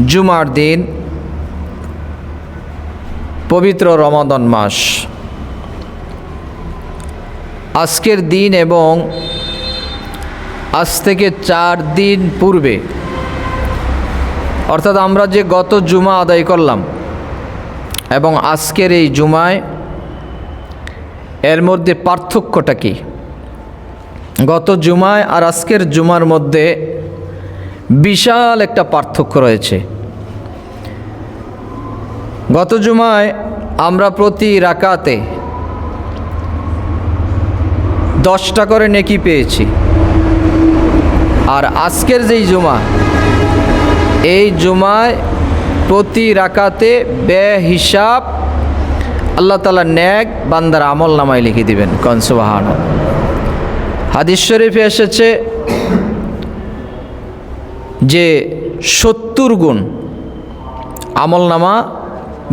জুমার দিন, পবিত্র রমাদান মাস। আজকের দিন এবং আজ থেকে 4 দিন পূর্বে, অর্থাৎ আমরা যে গত জুমা আদায় করলাম এবং আজকের এই জুমায় এর মধ্যে পার্থক্যটা কি? গত জুমায় আর আজকের জুমার মধ্যে বিশাল একটা পার্থক্য রয়েছে। গত জুমায় আমরা প্রতি রাকাতে 10টা করে নেকি পেয়েছি, আর আজকের যেই জুমা, এই জুমায় প্রতি রাকাতে বেহিসাব আল্লাহ তাআলা নেক বান্দার আমল নামায় লিখে দিবেন। কোন সুবহানাল্লাহ। হাদিস শরীফে এসেছে যে 70 গুণ আমল নামা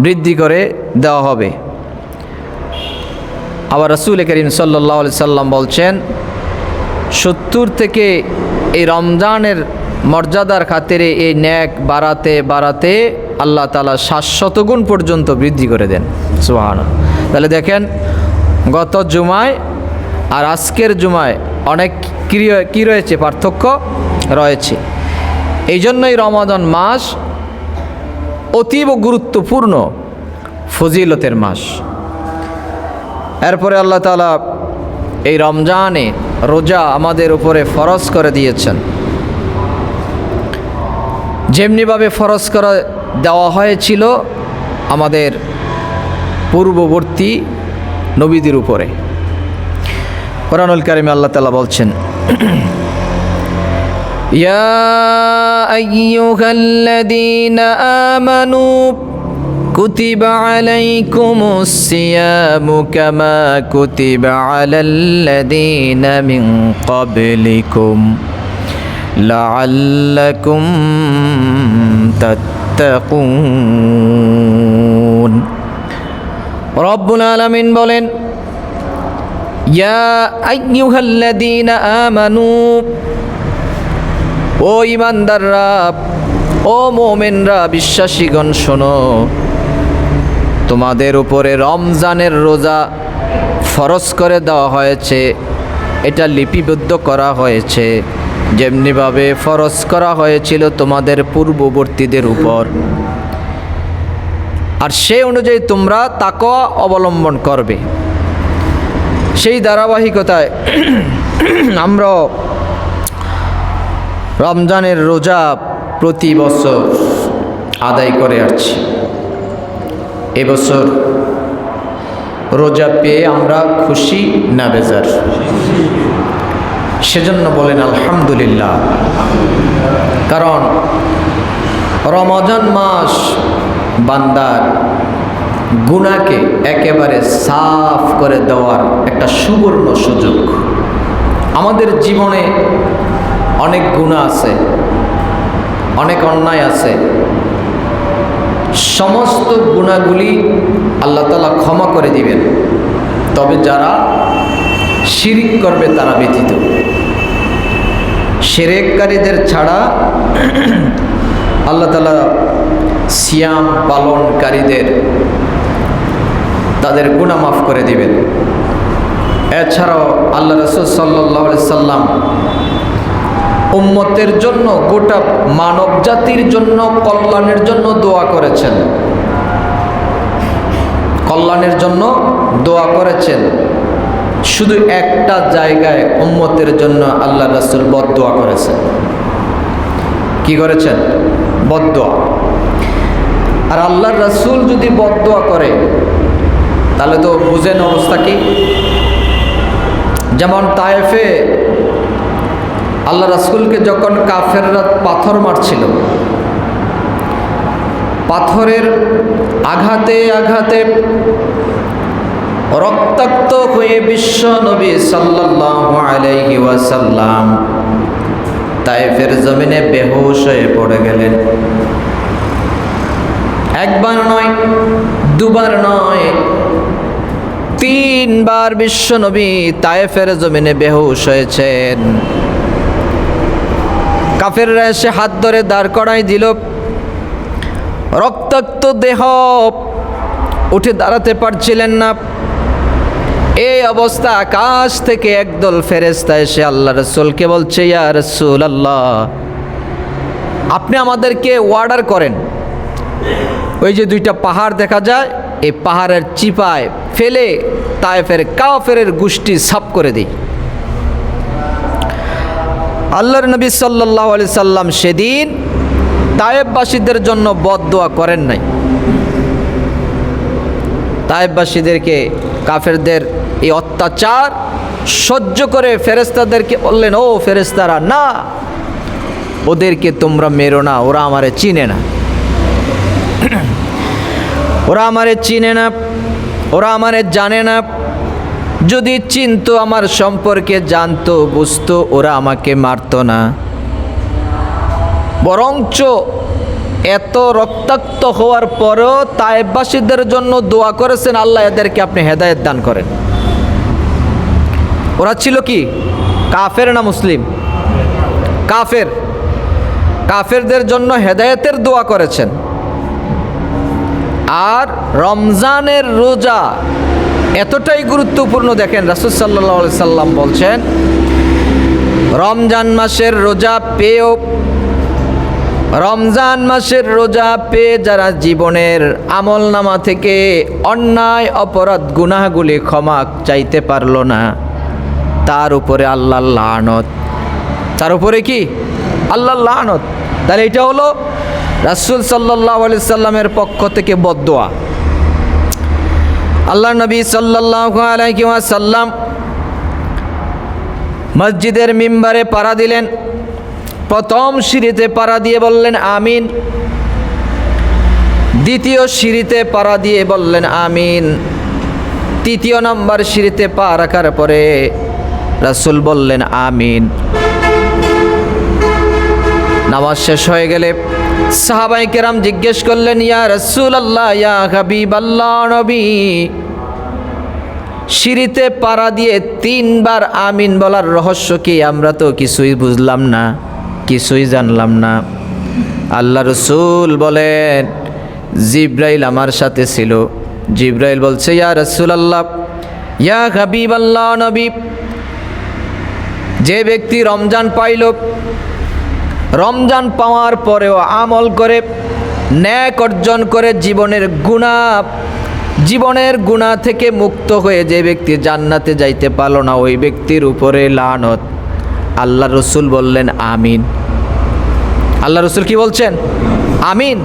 বৃদ্ধি করে দেওয়া হবে। আবার রাসূল করিম সাল্লাল্লাহু আলাইহি সাল্লাম বলছেন, 70 থেকে এই রমজানের মর্যাদার খাতিরে এই নেক বাড়াতে বাড়াতে আল্লাহ তাআলা 700 গুণ পর্যন্ত বৃদ্ধি করে দেন। সুবহানাল্লাহ। তাহলে দেখেন, গত জুমায় আর আজকের জুমায় অনেক কি রয়েছে, পার্থক্য রয়েছে। এই জন্যই রমাদান মাস অতীব গুরুত্বপূর্ণ ফজিলতের মাস। এরপরে আল্লাহ তাআলা এই রমজানে রোজা আমাদের উপরে ফরজ করে দিয়েছেন। যেমনিভাবে ফরজ করে দেওয়া হয়েছিল আমাদের পূর্ববর্তী নবীদের উপরে। কোরআনুল কারীমে আল্লাহ তাআলা বলছেন, ইয়া আইয়ুহাল্লাযীনা আমানু কুতিবা আলাইকুমুস সিয়ামু কামা কুতিবা আলাল্লাযীনা মিন ক্বাবলিকুম লাআল্লাকুম তাত্তাকুন। রব্বুল আলামিন বলেন, ইয়া আইয়ুহাল্লাযীনা আমানু, ও ঈমানদাররা, ও মুমিনরা, বিশ্বাসীগণ শোনো, তোমাদের উপরে রমজানের রোজা ফরজ করে দেওয়া হয়েছে। এটা লিপিবদ্ধ করা হয়েছে যেমনিভাবে ফরজ করা হয়েছিল তোমাদের পূর্ববর্তীদের উপর, আর সেই অনুযায়ী তোমরা তাকওয়া অবলম্বন করবে। সেই ধারাবাহিকতায় আমরা রমজানের রোজা প্রতি বছর আদায় করে আসছি। এবছর রোজা পেয়ে আমরা খুশি না বেজার? সেজন্য বলেন আলহামদুলিল্লাহ। কারণ রমজান মাস বান্দার গুনাহকে একেবারে সাফ করে দেওয়ার একটা সুবর্ণ সুযোগ। আমাদের জীবনে অনেক গুনাহ আছে, অনেক অন্যায় আছে। সমস্ত গুনাহগুলি আল্লাহ তাআলা ক্ষমা করে দিবেন, তবে যারা শিরক করবে তারা ব্যতীত। শিরককারীদের ছাড়া আল্লাহ তাআলা সিয়াম পালনকারীদের তাদের গুনাহ মাফ করে দিবেন। এছাড়াও আল্লাহ রাসূল সাল্লাল্লাহু আলাইহি সাল্লাম উম্মতের জন্য, গোটা মানব জাতির জন্য, কল্যাণের জন্য দোয়া করেছেন। কল্যাণের জন্য দোয়া করেছেন। শুধু একটা জায়গায় উম্মতের জন্য আল্লাহ রাসূল বদদোয়া করেছেন। কি করেছেন? বদদোয়া। আর আল্লাহর রাসূল যদি বদদোয়া করে তাহলে তো বুঝেন অবস্থা কি। যেমন তায়েফে আল্লাহ রাসূলকে যখন কাফেররা পাথর মারছিল, পাথরের আঘাতে আঘাতে রক্তাক্ত হয়ে বিশ্ব নবী সাল্লাল্লাহু আলাইহি ওয়াসাল্লাম তায়েফের জমিনে বেহুশ হয়ে পড়ে গেলেন। একবার নয়, দুবার নয়, 3 বার বিশ্ব নবী তায়েফের জমিনে বেহুশ হয়েছেন। কাফেররা এসে হাত ধরে দাঁড় করাই দিল, রক্তাক্ত দেহ, উঠে দাঁড়াতে পারছিলেন না। এই অবস্থা আকাশ থেকে একদল ফেরেশতা এসে আল্লাহ রাসূলকে বলছে, ইয়া রাসূলুল্লাহ, আপনি আমাদেরকে অর্ডার করেন, ওই যে দুইটা পাহাড় দেখা যায়, এই পাহাড়ের চিপায় ফেলে তায়েফের কাফেরের গোষ্ঠী সাফ করে দিই। আল্লাহর নবী সাল্লাল্লাহু আলাইহি সাল্লাম সেদিন তায়েফবাসীদের জন্য বদদোয়া করেন নাই। তায়েফবাসীদেরকে, কাফেরদের এই অত্যাচার সহ্য করে ফেরেশতাদেরকে বললেন, ও ফেরেশতারা, না, ওদেরকে তোমরা মেরো না, ওরা আমারে চিনে না, ওরা আমারে চিনে না, ওরা আমারে জানে না। যদি চিনতো, আমার সম্পর্কে জানতো, বুঝতো, ওরা আমাকে মারতো না। বরঞ্চ এত রক্তাক্ত হওয়ার পরও তায়েফবাসীদের জন্য দোয়া করেছেন, আল্লাহ এদেরকে আপনি হেদায়েত দান করেন। ওরা ছিল কি, কাফের না মুসলিম? কাফের। কাফেরদের জন্য হেদায়েতের দোয়া করেছেন। আর রমজানের রোজা এতটাই গুরুত্বপূর্ণ, দেখেন রাসূল সাল্লাল্লাহু আলাইহি সাল্লাম বলছেন, রমজান মাসের রোজা পেয়েও, রমজান মাসের রোজা পেয়ে যারা জীবনের আমলনামা থেকে অন্যায় অপরাধ গুনাহগুলি ক্ষমা চাইতে পারলো না, তার উপরে আল্লাহর লানত। তার উপরে কি? আল্লাহর লানত। তাহলে এটা হলো রাসূল সাল্লাল্লাহু আলাইহি সাল্লামের পক্ষ থেকে বদদোয়া। আল্লাহ নবী সাল্লাল্লাহু আলাইহি ওয়াসাল্লাম মসজিদের মিম্বারে পাড়া দিলেন। প্রথম সিঁড়িতে পাড়া দিয়ে বললেন আমিন, দ্বিতীয় সিঁড়িতে পাড়া দিয়ে বললেন আমিন, তৃতীয় নম্বর সিঁড়িতে পা রাখার পরে রাসূল বললেন আমিন। নামাজ শেষ হয়ে গেলে সাহাবায়ে কেরাম জিজ্ঞেস করলেন, ইয়া রাসূলুল্লাহ, ইয়া হাবিবাল্লাহ, নবী, সিঁড়িতে পাড়া দিয়ে তিনবার আমিন বলার রহস্য কি? আমরা তো কিছুই বুঝলাম না, কিছুই জানলাম না। আল্লাহ রাসূল বলেন, জিবরাইল আমার সাথে ছিল। জিবরাইল বলছে, ইয়া রাসূলুল্লাহ, ইয়া হাবিবাল্লাহ, নবী, যে ব্যক্তি রমজান পাইল, রমজান পাওয়ার পরেও আমল করে, ন্যাক অর্জন করে, জীবনের গুনাহ থেকে মুক্ত হয়ে যে ব্যক্তি জান্নাতে যাইতে পারল না, ওই ব্যক্তির উপরে লানত। আল্লাহ রসুল বললেন আমিন। আল্লাহ রসুল কি বলছেন? আমিন।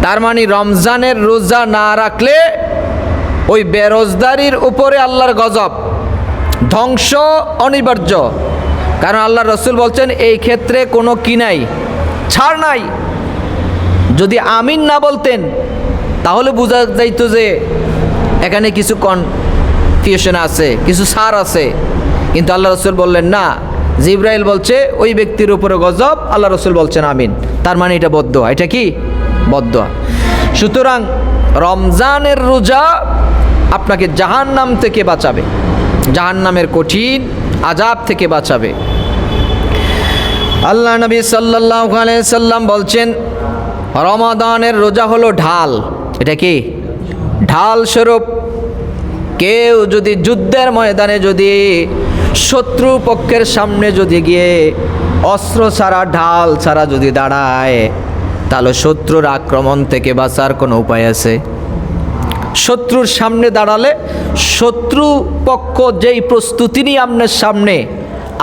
তার মানে রমজানের রোজা না রাখলে ওই বেরোজগারির উপরে আল্লাহর গজব, ধ্বংস অনিবার্য। কারণ আল্লাহ রসুল বলছেন এই ক্ষেত্রে কোনো কি নাই, ছাড় নাই। যদি আমিন না বলতেন তাহলে বোঝা যাইতো যে এখানে কিছু কনফিউশন আছে, কিছু ছাড় আছে। কিন্তু আল্লাহ রসুল বললেন না, জিবরাইল বলছে ওই ব্যক্তির উপরে গজব, আল্লাহ রসুল বলছেন আমিন। তার মানে এটা বদদোয়া। এটা কি? বদদোয়া। সুতরাং রমজানের রোজা আপনাকে জাহান্নাম থেকে বাঁচাবে, জাহান্নামের কঠিন আযাব থেকে বাঁচাবে। আল্লাহ নবী সাল্লাল্লাহু আলাইহি সাল্লাম বলছেন, রমাদানের রোজা হলো ঢাল। এটা কি? ঢাল স্বরূপ। কেউ যদি যুদ্ধের ময়দানে যদি শত্রু পক্ষের সামনে যদি গিয়ে অস্ত্র ছাড়া, ঢাল ছাড়া যদি দাঁড়ায়, তাহলে শত্রুর আক্রমণ থেকে বাঁচার কোনো উপায় আছে? শত্রুর সামনে দাঁড়ালে শত্রু পক্ষ যেই প্রস্তুতি নিয়ে আপনার সামনে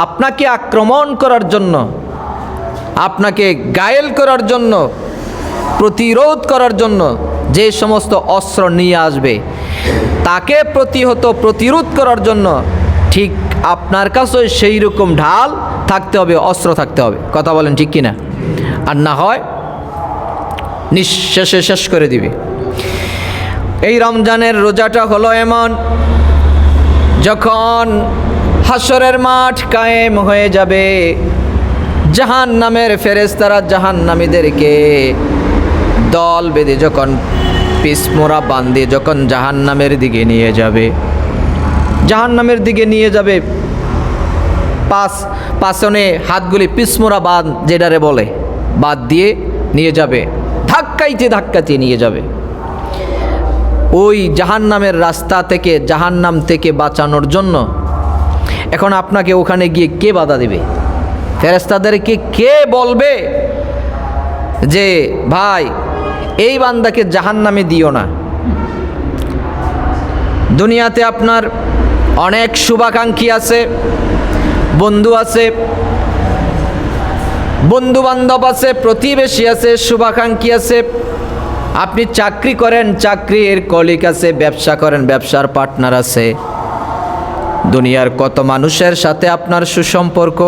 আপনাকে আক্রমণ করার জন্য, আপনাকে ঘায়েল করার জন্য, প্রতিরোধ করার জন্য যে সমস্ত অস্ত্র নিয়ে আসবে, তাকে প্রতিরোধ করার জন্য ঠিক আপনার কাছে সেই রকম ঢাল থাকতে হবে, অস্ত্র থাকতে হবে। কথা বলেন ঠিক কিনা? আর না হয় নিঃশেষে শেষ করে দিবে। এই রমজানের রোজাটা হলো এমন, যখন হাসরের মাঠ কায়েম হয়ে যাবে, জাহান্নামের ফেরেশতারা জাহান্নামীদেরকে দল বেঁধে যখন পিসমোরা বাঁধে যখন জাহান্নামের দিকে নিয়ে যাবে, জাহান্নামের দিকে নিয়ে যাবে, পাছনে হাতগুলি পিসমোরা বাঁধ যেটারে বলে, বাদ দিয়ে নিয়ে যাবে। ধাক্কাইতে নিয়ে যাবে। ওই জাহান্নামের রাস্তা থেকে, জাহান্নাম থেকে বাঁচানোর জন্য এখন আপনাকে ওখানে গিয়ে কে বাধা দেবে? ফেরেশতাদেরকে কে বলবে যে ভাই এই বান্দাকে জাহান্নামে দিও না? দুনিয়াতে আপনার অনেক শুভাকাঙ্ক্ষী আছে, বন্ধু আছে, বন্ধু বান্ধব আছে, প্রতিবেশী আছে, শুভাকাঙ্ক্ষী আছে। আপনি চাকরি করেন, চাকরির কলিগ আছে, ব্যবসা করেন, ব্যবসার পার্টনার আছে। দুনিয়ার কত মানুষের সাথে আপনার সুসম্পর্ক।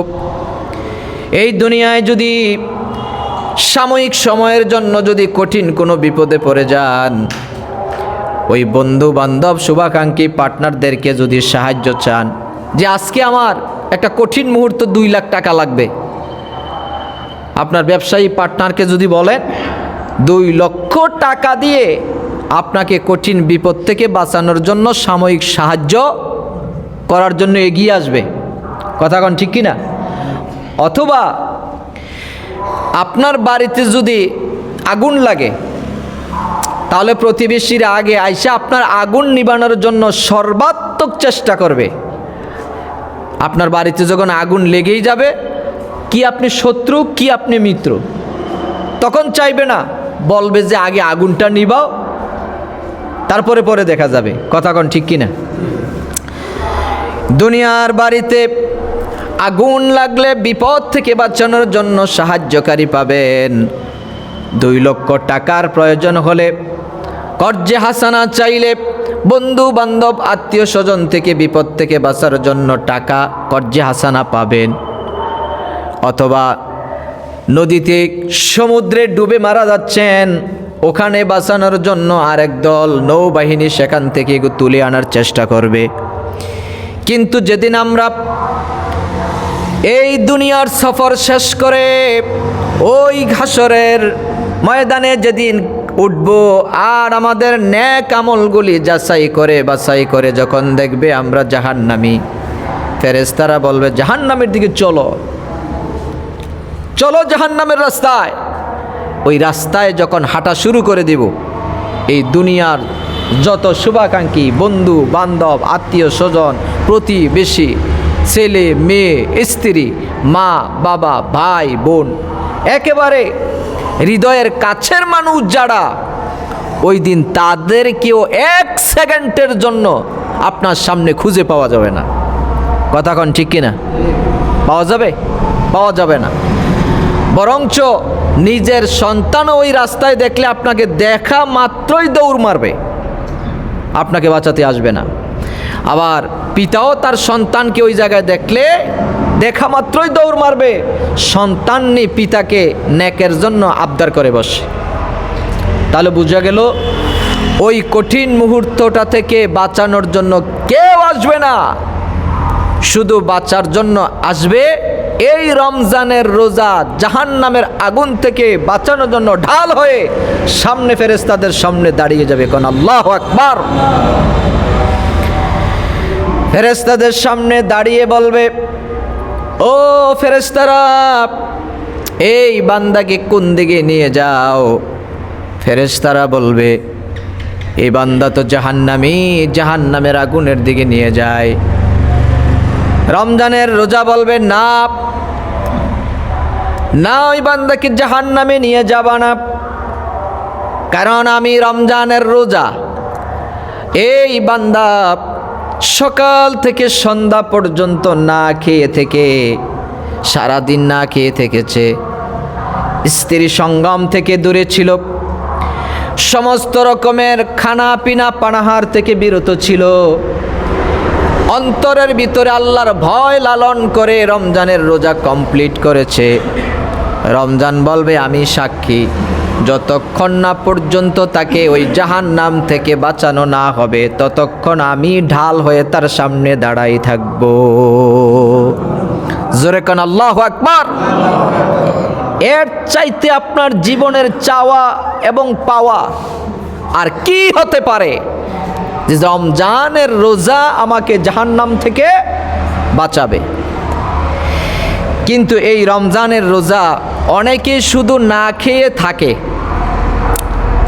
এই দুনিয়ায় যদি সাময়িক সময়ের জন্য যদি কঠিন কোনো বিপদে পড়ে যান, ওই বন্ধু বান্ধব শুভাকাঙ্ক্ষী পার্টনারদেরকে যদি সাহায্য চান যে আজকে আমার একটা কঠিন মুহূর্ত 2 লাখ টাকা লাগবে, আপনার ব্যবসায়ী পার্টনারকে যদি বলেন 2 লক্ষ টাকা দিয়ে আপনাকে কঠিন বিপদ থেকে বাঁচানোর জন্য সাময়িক সাহায্য করার জন্য এগিয়ে আসবে। কথা কোন ঠিক কিনা? অথবা আপনার বাড়িতে যদি আগুন লাগে, তাহলে প্রতিবেশীরা আগে আইসা আপনার আগুন নিবানোর জন্য সর্বাত্মক চেষ্টা করবে। আপনার বাড়িতে যখন আগুন লেগেই যাবে, কি আপনি শত্রু কি আপনি মিত্র, তখন চাইবে না, বলবে যে আগে আগুনটা নিবাও, তারপরে পরে দেখা যাবে। কথা কোন ঠিক কিনা? দুনিয়ার বাড়িতে আগুন লাগলে বিপদ থেকে বাঁচানোর জন্য সাহায্যকারী পাবেন। 2 লক্ষ টাকার প্রয়োজন হলে, কর্জে হাসানা চাইলে, বন্ধু বান্ধব আত্মীয় স্বজন থেকে বিপদ থেকে বাঁচার জন্য টাকা কর্জে হাসানা পাবেন। অথবা নদীতে সমুদ্রে ডুবে মারা যাচ্ছেন, ওখানে বাঁচানোর জন্য আরেক দল নৌবাহিনী সেখান থেকে তুলে আনার চেষ্টা করবে। কিন্তু যেদিন আমরা এই দুনিয়ার সফর শেষ করে ওই হাসরের ময়দানে যেদিন উঠব, আর আমাদের নেক আমলগুলি বাছাই করে যখন দেখবে আমরা জাহান্নামী, ফেরেশতারা বলবে জাহান্নামের দিকে চলো, চলো জাহান্নামের রাস্তায়। ওই রাস্তায় যখন হাঁটা শুরু করে দেব, এই দুনিয়ার যত শুভাকাঙ্ক্ষী বন্ধু বান্ধব আত্মীয় স্বজন প্রতিবেশী, ছেলে মেয়ে স্ত্রী, মা বাবা ভাই বোন, একেবারে হৃদয়ের কাছের মানুষ যারা, ওই দিন তাদেরকেও 1 সেকেন্ডের জন্য আপনার সামনে খুঁজে পাওয়া যাবে না। কথা কোন ঠিক কিনা? পাওয়া যাবে? পাওয়া যাবে না। বরঞ্চ নিজের সন্তানও ওই রাস্তায় দেখলে আপনাকে দেখা মাত্রই দৌড় মারবে, আপনাকে বাঁচাতে আসবে না। আবার পিতাও তার সন্তানকে ওই জায়গায় দেখলে দেখা মাত্রই দৌড় মারবে। সন্তান পিতাকে নেকের জন্য আবদার করে বসে। তাহলে বোঝা গেল ওই কঠিন মুহূর্তটা থেকে বাঁচানোর জন্য কেউ আসবে না, শুধু বাঁচার জন্য আসবে এই রমজানের রোজা জাহান্নামের আগুন থেকে বাঁচানোর জন্য ঢাল হয়ে সামনে ফেরেশতাদের সামনে দাঁড়িয়ে যাবে। কোন আল্লাহু আকবার। ফেরেশতাদের সামনে দাঁড়িয়ে বলবে, ও ফেরেশতারা, এই বান্দাকে কোন দিকে নিয়ে যাও? ফেরেশতারা বলবে, এই বান্দা তো জাহান্নামী, জাহান্নামের আগুনের দিকে নিয়ে যায়। রমজানের রোজা বলবে, না না, ওই বান্দাকে জাহান্নামে নিয়ে যাবা না, কারণ আমি রমজানের রোজা। এই বান্দা সকাল থেকে সন্ধ্যা পর্যন্ত না খেয়ে থেকে, সারাদিন না খেয়ে থেকেছে, স্ত্রী সঙ্গম থেকে দূরে ছিল, সমস্ত রকমের খানা পিনা পানাহার থেকে বিরত ছিল, অন্তরের ভিতরে আল্লাহর ভয় লালন করে রমজানের রোজা কমপ্লিট করেছে। রমজান বলবে, আমি সাক্ষী, যতক্ষণ না পর্যন্ত তাকে ওই জাহান্নাম থেকে বাঁচানো না হবে ততক্ষণ আমি ঢাল হয়ে তার সামনে দাঁড়াই থাকবো। জোরে কোন আল্লাহু আকবার। এর চাইতে আপনার জীবনের চাওয়া এবং পাওয়া আর কি হতে পারে যে রমজানের রোজা আমাকে জাহান্নাম থেকে বাঁচাবে? কিন্তু এই রমজানের রোজা অনেকে শুধু না খেয়ে থাকে,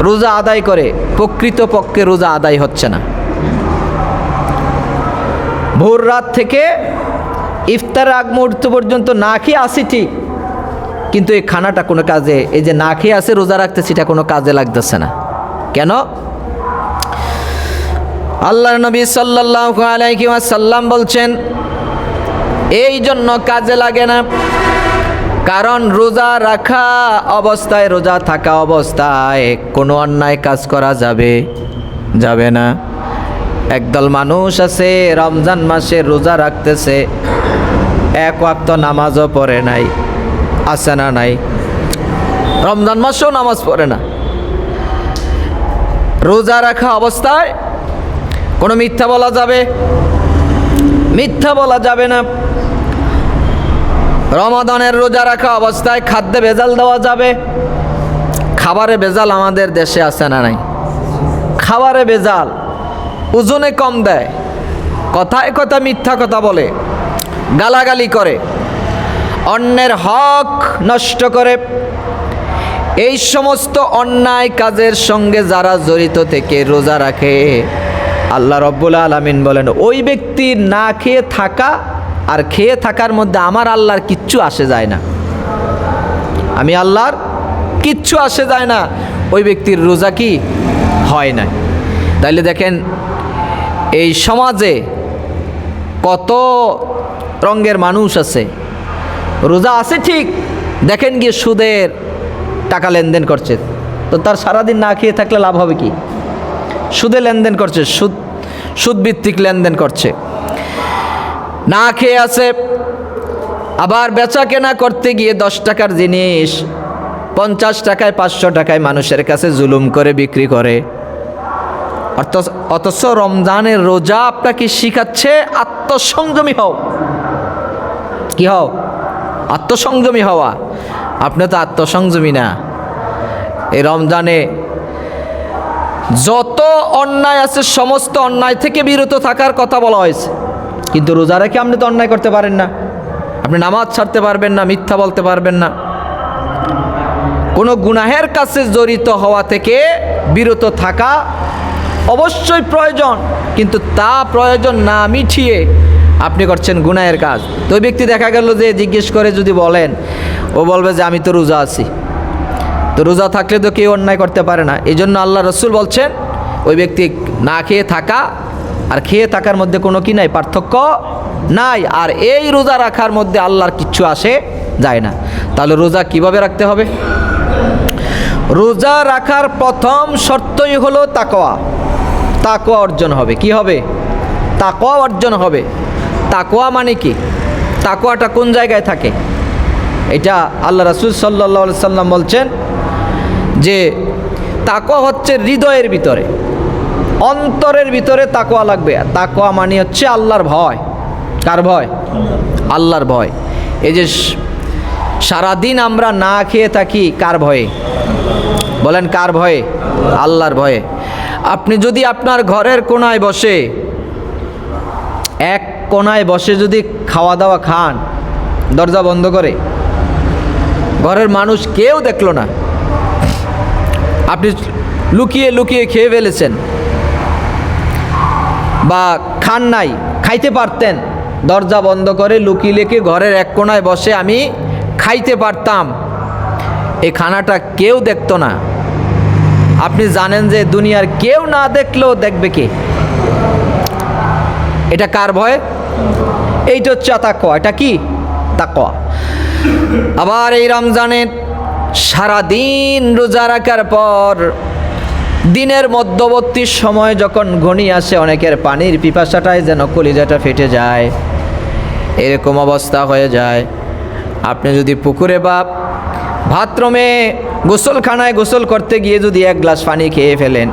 রোজা আদায় করে, প্রকৃতপক্ষে রোজা আদায় হচ্ছে না। ভোর রাত থেকে ইফতার আগ মুহূর্ত পর্যন্ত না খেয়ে আসি ঠিক, কিন্তু এই খানাটা কোনো কাজে, এই যে না খেয়ে আসে রোজা রাখতেছি, এটা কোনো কাজে লাগতেছে না। কেন? আল্লাহর নবী সাল্লাল্লাহু আলাইহি ওয়াসাল্লাম বলছেন এই জন্য কাজে লাগে না, কারণ রোজা রাখা অবস্থায়, রোজা থাকা অবস্থায় কোনো অন্যায় কাজ করা যাবে না। একদল মানুষ আছে রমজান মাসে রোজা রাখতেছে, এক ওয়াক্ত নামাজও পড়ে নাই, আছে না নাই? রমজান মাসেও নামাজ পড়ে না। রোজা রাখা অবস্থায় কোনো মিথ্যা বলা যাবে? মিথ্যা বলা যাবে না। রমাদানের রোজা রাখা অবস্থায় খাদ্যে ভেজাল দেওয়া যাবে? খাবারে ভেজাল আমাদের দেশে আছে না নাই? খাবারে ভেজাল, ওজনে কম দেয়, কথায় কথা মিথ্যা কথা বলে, গালাগালি করে, অন্যের হক নষ্ট করে। এই সমস্ত অন্যায় কাজের সঙ্গে যারা জড়িত থেকে রোজা রাখে, আল্লাহ রব্বুল আলামিন বলেন ওই ব্যক্তির না খেয়ে থাকা আর খেয়ে থাকার মধ্যে আমার আল্লাহর কিচ্ছু আসে যায় না। আমি আল্লাহর কিচ্ছু আসে যায় না, ওই ব্যক্তির রোজা কি হয় না। তাইলে দেখেন এই সমাজে কত রঙের মানুষ আছে, রোজা আছে ঠিক, দেখেন গিয়ে সুদের টাকা লেনদেন করছে, তো তার সারাদিন না খেয়ে থাকলে লাভ হবে কি? সুদে লেনদেন করছে, সুদভিত্তিক লেনদেন করছে, না খেয়ে আছে। আবার বেচা কেনা করতে গিয়ে 10 টাকার জিনিস 50 টাকায় 500 টাকায় মানুষের কাছে জুলুম করে বিক্রি করে। অথচ রমজানের রোজা আপনাকে শিখাচ্ছে আত্মসংযমী হও। কি হও? আত্মসংযমী হওয়া। আপনি তো আত্মসংযমী না। এই রমজানে যত অন্যায় আছে সমস্ত অন্যায় থেকে বিরত থাকার কথা বলা হয়েছে, কিন্তু রোজা রেখে আপনি তো অন্যায় করতে পারেন না। আপনি নামাজ ছাড়তে পারবেন না, মিথ্যা বলতে পারবেন না। কোনো গুনাহের কাছে জড়িত হওয়া থেকে বিরত থাকা অবশ্যই প্রয়োজন, কিন্তু তা প্রয়োজন না মিটিয়ে আপনি করছেন গুনাহের কাজ। তো ওই ব্যক্তি দেখা গেল যে জিজ্ঞেস করে যদি বলেন, ও বলবে যে আমি তো রোজা আছি। তো রোজা থাকলে তো কেউ অন্যায় করতে পারে না। এই জন্য আল্লাহ রসুল বলছেন ওই ব্যক্তি না খেয়ে থাকা আর খেয়ে থাকার মধ্যে কোনো কি নাই, পার্থক্য নাই। আর এই রোজা রাখার মধ্যে আল্লাহর কিচ্ছু আসে যায় না। তাহলে রোজা কিভাবে রাখতে হবে? রোজা রাখার প্রথম শর্তই হলো তাকওয়া। তাকওয়া অর্জন হবে। কি হবে? তাকওয়া অর্জন হবে। তাকওয়া মানে কি? তাকওয়াটা কোন জায়গায় থাকে? এটা আল্লাহ রাসূল সাল্লাল্লাহু আলাইহি সাল্লাম বলছেন যে তাকওয়া হচ্ছে হৃদয়ের ভিতরে, অন্তরের ভিতরে তাকওয়া লাগবে। তাকওয়া মানে হচ্ছে আল্লাহর ভয়। কার ভয়? আল্লাহর ভয়। এই যে সারাদিন আমরা না খেয়ে থাকি, কার ভয়ে? বলেন কার ভয়ে? আল্লাহর ভয়ে। আপনি যদি আপনার ঘরের কোনায় বসে, এক কোনায় বসে যদি খাওয়া দাওয়া খান, দরজা বন্ধ করে, ঘরের মানুষ কেউ দেখলো না, আপনি লুকিয়ে লুকিয়ে খেয়ে ফেলেছেন, বা খান নাই, খাইতে পারতেন, দরজা বন্ধ করে লুকিয়ে লুকিয়ে ঘরের এক কোনায় বসে আমি খাইতে পারতাম, এই খানাটা কেউ দেখতো না। আপনি জানেন যে দুনিয়ার কেউ না দেখলেও দেখবে কে? এটা কার ভয়? এইটা হচ্ছে তাকওয়া। এটা কি? তাকওয়া। আবার এই রমজানের সারাদিন রোজা রাখার পর দিনের মধ্যবর্তী সময় যখন ঘনিয়ে আসে, অনেকের পানির পিপাসাটায় যেন কলিজাটা ফেটে যায়, এরকম অবস্থা হয়ে যায়। আপনি যদি পুকুরে বা বাথরুমে গোসলখানায় গোসল করতে গিয়ে যদি 1 গ্লাস পানি খেয়ে ফেলেন,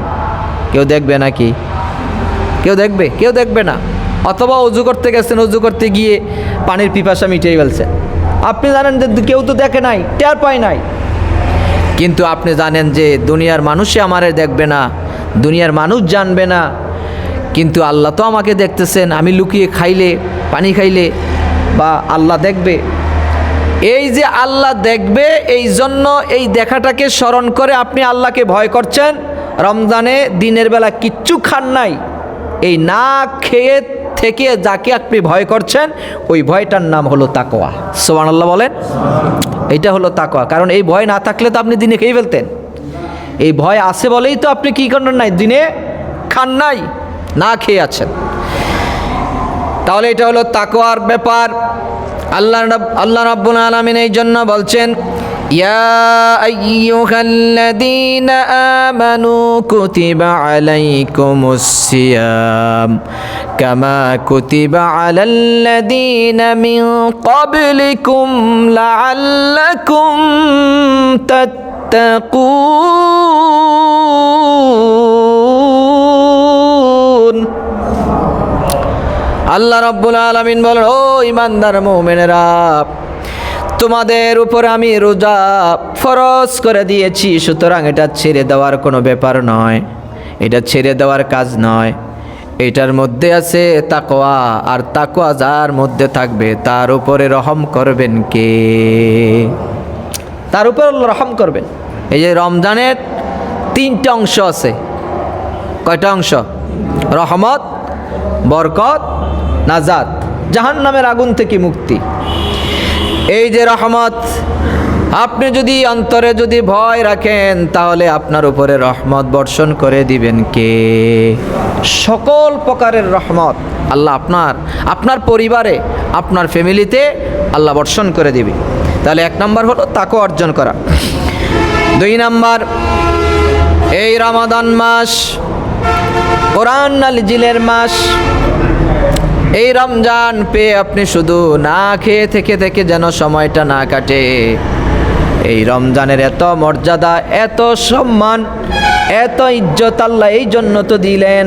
কেউ দেখবে নাকি? কেউ দেখবে? কেউ দেখবে না। অথবা অজু করতে গেছেন, অজু করতে গিয়ে পানির পিপাসা মিটিয়ে ফেলছেন, আপনি জানেন যে কেউ তো দেখে নাই, টের পায় নাই, কিন্তু আপনি জানেন যে দুনিয়ার মানুষই আমারে দেখবে না, দুনিয়ার মানুষ জানবে না, কিন্তু আল্লাহ তো আমাকে দেখতেছেন। আমি লুকিয়ে খাইলে, পানি খাইলে বা আল্লাহ দেখবে। এই যে আল্লাহ দেখবে, এই জন্য এই দেখাটাকে স্মরণ করে আপনি আল্লাহকে ভয় করছেন। রমজানে দিনের বেলা কিচ্ছু খান নাই, এই না খেয়ে থেকে যাকে আপনি ভয় করছেন, ওই ভয়টার নাম হলো তাকওয়া। সুবহানাল্লাহ বলেন। এইটা হলো তাকওয়া। কারণ এই ভয় না থাকলে তো আপনি দিনে খেয়ে ফেলতেন। এই ভয় আছে বলেই তো আপনি কি করেন নাই, দিনে খান নাই, না খেয়ে আছেন। তাহলে এটা হলো তাকওয়ার ব্যাপার। আল্লাহ রাব্বুল আলামিন এই জন্য বলছেন, ইয়া আইয়ুহাল্লাযীনা আমানু কুতিবা আলাইকুমুস সিয়াম কামা কুতিবা আলাল্লাযীনা মিন ক্বাবলিকুম লাআল্লাকুম তাত্তাকুন। আল্লাহ রাব্বুল আলামিন বলেন, ও ঈমানদার মুমিনেরা, তোমাদের উপর আমি রোজা ফরজ করে দিয়েছি, সুতরাং এটা ছেড়ে দেওয়ার কোনো ব্যাপার নয়, এটা ছেড়ে দেওয়ার কাজ নয়। এটার মধ্যে আছে তাকওয়া, আর তাকওয়া যার মধ্যে থাকবে তার উপরে রহম করবেন কে? তার উপর রহম করবেন। এই যে রমজানের 3টা অংশ আছে। কয়টা অংশ? রহমত, বরকত, নাজাত, জাহান্নামের আগুন থেকে মুক্তি। এই যে রহমত, আপনি যদি অন্তরে যদি ভয় রাখেন, তাহলে আপনার উপরে রহমত বর্ষণ করে দিবেন কে? সকল প্রকারের রহমত আল্লাহ আপনার পরিবারে, আপনার ফ্যামিলিতে আল্লাহ বর্ষণ করে দিবে। তাহলে 1 নম্বর হলো তাকওয়া অর্জন করা। 2 নম্বর, এই রমাদান মাস কোরআন নাজিলের মাস। এই রমজান পেয়ে আপনি শুধু না খেয়ে থেকে থেকে যেন সময়টা না কাটে। এই রমজানের এত মর্যাদা, এত সম্মান, এত ইজ্জত আল্লাহ এই জন্য তো দিলেন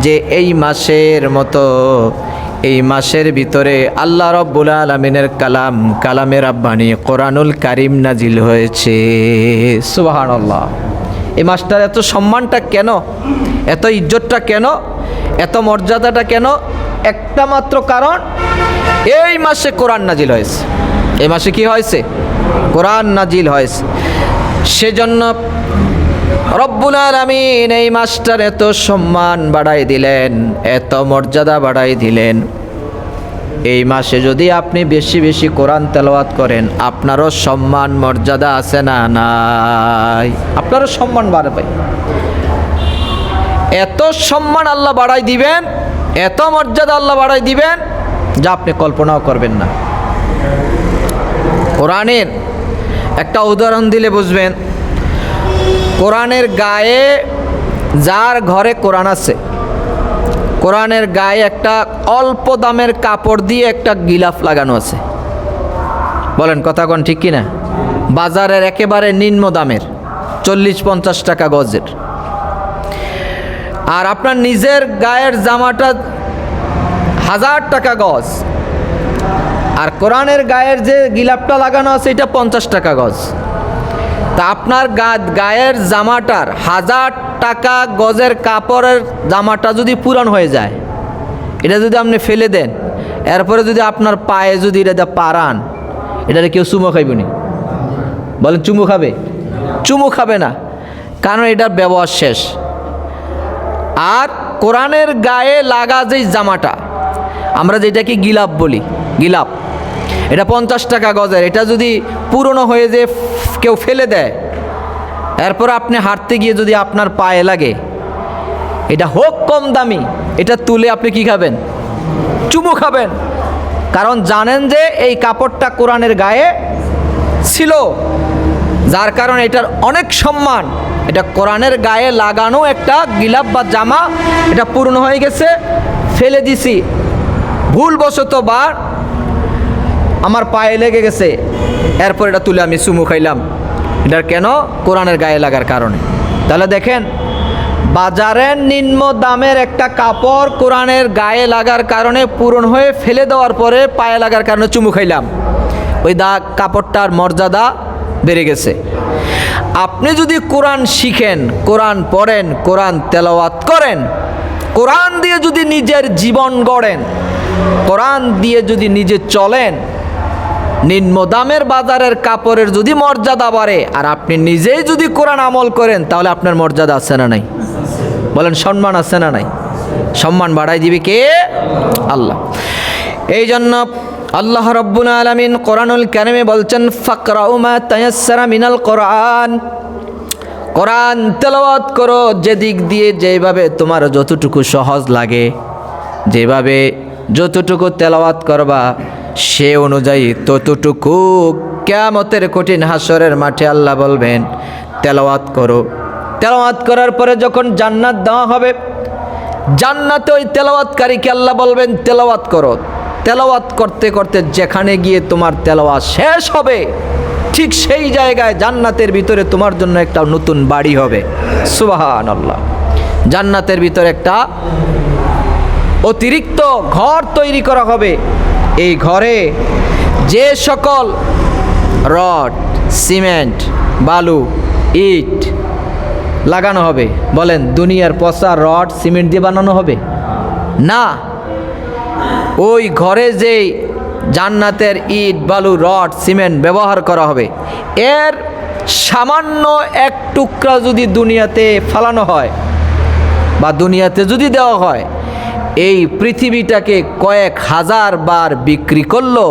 যে এই মাসের মতো এই মাসের ভিতরে আল্লাহ রাব্বুল আলামিনের কালামের রাব্বানি কোরআনুল কারীম নাজিল হয়েছে। সুবহানাল্লাহ। এই মাসটার এত সম্মানটা কেন, এত ইজ্জতটা কেন, এত মর্যাদাটা কেন? একটা মাত্র কারণ, এই মাসে কোরআন নাজিল হয়েছে। এই মাসে কি হয়েছে? কোরআন নাজিল হয়েছে। সেজন্য রব্বুল আলামিন এই মাসটার এত সম্মান বাড়াই দিলেন, এত মর্যাদা বাড়াই দিলেন। এই মাসে যদি আপনি বেশি বেশি কোরআন তেলাওয়াত করেন, আপনারও সম্মান মর্যাদা আছে না নাই? আপনারও সম্মান বাড়বে। এত সম্মান আল্লাহ বাড়াই দিবেন, এত মর্যাদা আল্লাহ বাড়াই দিবেন যা আপনি কল্পনাও করবেন না। কোরআনের একটা উদাহরণ দিলে বুঝবেন। কোরআনের গায়ে, যার ঘরে কোরআন আছে, কোরআনের গায়ে একটা অল্প দামের কাপড় দিয়ে একটা গিলাফ লাগানো আছে। বলেন কথা কোন ঠিক কিনা? বাজারের একেবারে নিম্ন দামের, 40-50 টাকা গজের। আর আপনার নিজের গায়ের জামাটা 1000 টাকা গজ, আর কোরআনের গায়ের যে গিলাফটা লাগানো আছে এটা 50 টাকা গজ। তা আপনার গায়ের জামাটার 1000 টাকা গজের কাপড়ের জামাটা যদি পুরান হয়ে যায়, এটা যদি আপনি ফেলে দেন, এরপরে যদি আপনার পায়ে যদি এটা পারান, এটারে কেউ চুমো খাইবনি? বলেন চুমু খাবে? চুমু খাবে না, কারণ এটার ব্যবহার শেষ। আর কোরআনের গায়ে লাগা যেই জামাটা, আমরা যেটাকে গিলাফ বলি, গিলাফ, এটা 50 টাকা গজের। এটা যদি পুরনো হয়ে যে কেউ ফেলে দেয়, এরপর আপনি হাঁটতে গিয়ে যদি আপনার পায়ে লাগে, এটা হোক কম দামি, এটা তুলে আপনি কি খাবেন? চুমু খাবেন। কারণ জানেন যে এই কাপড়টা কোরআনের গায়ে ছিল, যার কারণে এটার অনেক সম্মান। এটা কোরআনের গায়ে লাগানো একটা গিলাফ বা জামা, এটা পুরনো হয়ে গেছে, ফেলে দিছি ভুলবশত বা আমার পায়ে লেগে গেছে, এরপর এটা তুলে আমি চুমু খাইলাম। এটার কেন? কোরআনের গায়ে লাগার কারণে। তাহলে দেখেন, বাজারের নিম্ন দামের একটা কাপড় কোরআনের গায়ে লাগার কারণে পূরণ হয়ে ফেলে দেওয়ার পরে পায়ে লাগার কারণে চুমু খাইলাম, ওই কাপড়টার মর্যাদা বেড়ে গেছে। আপনি যদি কোরআন শিখেন, কোরআন পড়েন, কোরআন তেলাওয়াত করেন, কোরআন দিয়ে যদি নিজের জীবন গড়েন, কোরআন দিয়ে যদি নিজে চলেন, নিম্ন দামের বাজারের কাপড়ের যদি মর্যাদা বাড়ে আর আপনি নিজেই যদি কোরআন আমল করেন, তাহলে আপনার মর্যাদা আছে না নাই? বলেন, সম্মান আছে না নাই? সম্মান বাড়াই দিবে কে? আল্লাহ। এই জন্য আল্লাহ রাব্বুল আলামিন কোরআনুল কারিমে বলছেন, ফাকরাউ মা তায়াসসারা মিনাল কোরআন। কোরআন তেলাওয়াত করো যেদিক দিয়ে যেভাবে তোমার যতটুকু সহজ লাগে, যেভাবে যতটুকু তেলাওয়াত করবা সে অনুযায়ী ততটুকু কিয়ামতের কঠিন হাসরের মাঠে আল্লাহ বলবেন তেলাওয়াত করো। তেলাওয়াত করার পরে যখন জান্নাত দেওয়া হবে, জান্নাতে ওই তেলাওয়াতকারীকে আল্লাহ বলবেন তেলাওয়াত করো। তেলাওয়াত করতে করতে যেখানে গিয়ে তোমার তেলাওয়াত শেষ হবে, ঠিক সেই জায়গায় জান্নাতের ভিতরে তোমার জন্য একটা নতুন বাড়ি হবে। সুবহানাল্লাহ। জান্নাতের ভিতরে একটা অতিরিক্ত ঘর তৈরি করা হবে। এই ঘরে যে সকল রড, সিমেন্ট, বালু, ইট লাগানো হবে, বলেন দুনিয়ার পচা রড সিমেন্ট দিয়ে বানানো হবে না। ওই ঘরে যেই জান্নাতের ইট, বালু, রড, সিমেন্ট ব্যবহার করা হবে, এর সামান্য এক টুকরা যদি দুনিয়াতে ফালানো হয় বা দুনিয়াতে যদি দেওয়া হয়, এই পৃথিবীটাকে কয়েক হাজার বার বিক্রি করলো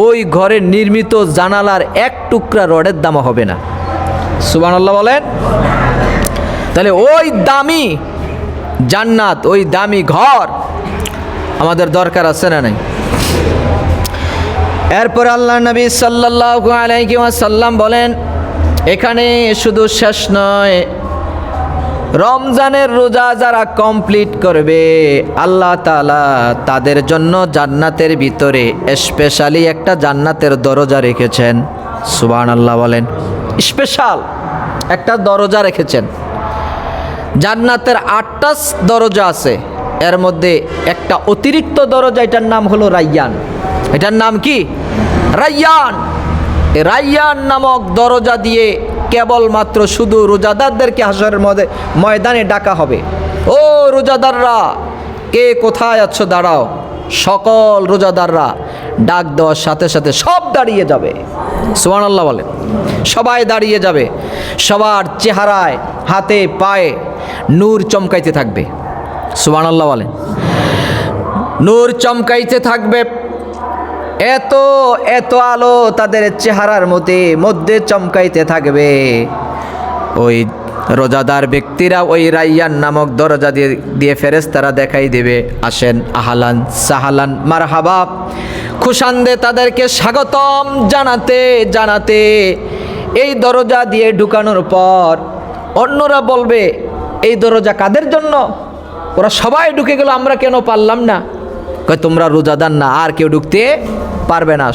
ওই ঘরে নির্মিত জানালার এক টুকরা রডের দাম হবে না। সুবহানাল্লাহ বলেন। তাহলে ওই দামি জান্নাত, ওই দামি ঘর আমাদের দরকার আছে না নাই? এরপর আল্লাহ নবী সাল্লাল্লাহু আলাইহি ওয়াসাল্লাম বলেন, এখানে শুধু শেষ নয়, রমজানের রোজা যারা কমপ্লিট করবে আল্লাহ তাআলা তাদের জন্য জান্নাতের ভিতরে স্পেশালি একটা জান্নাতের দরজা রেখেছেন। সুবহানাল্লাহ বলেন। স্পেশাল একটা দরজা রেখেছেন। জান্নাতের 8টা দরজা আছে, এর মধ্যে একটা অতিরিক্ত দরজা, এটার নাম হলো রায়্যান। এটার নাম কি? রায়্যান। এই রায়্যান নামক দরজা দিয়ে কেবলমাত্র শুধু রোজাদারদেরকে হাসরের ময়দানে ডাকা হবে। ও রোজাদাররা, কে কোথায় আছো দাঁড়াও। সকল রোজাদাররা ডাক দেওয়ার সাথে সাথে সব দাঁড়িয়ে যাবে। সুবহানাল্লাহ বলেন। সবাই দাঁড়িয়ে যাবে। সবার চেহারায়, হাতে, পায়ে নূর চমকাইতে থাকবে। সুবহানাল্লাহ বলেন। নূর চমকাইতে থাকবে। এত এত আলো তাদের চেহারার মধ্যে চমকাইতে থাকবে। ওই রোজাদার ব্যক্তিরা ওই রায়্যান নামক দরজা দিয়ে ফেরেশতারা দেখাই দেবে, আসেন, আহলান সাহালান মারহাবা, খুশান্দে তাদেরকে স্বাগতম জানাতে জানাতে এই দরজা দিয়ে ঢুকানোর পর অন্যরা বলবে, এই দরজা কাদের জন্য? ওরা সবাই ঢুকে গেল, আমরা কেন পারলাম না? কয় তোমরা রোজাদার না, আর কেউ ঢুকতে পারবে না।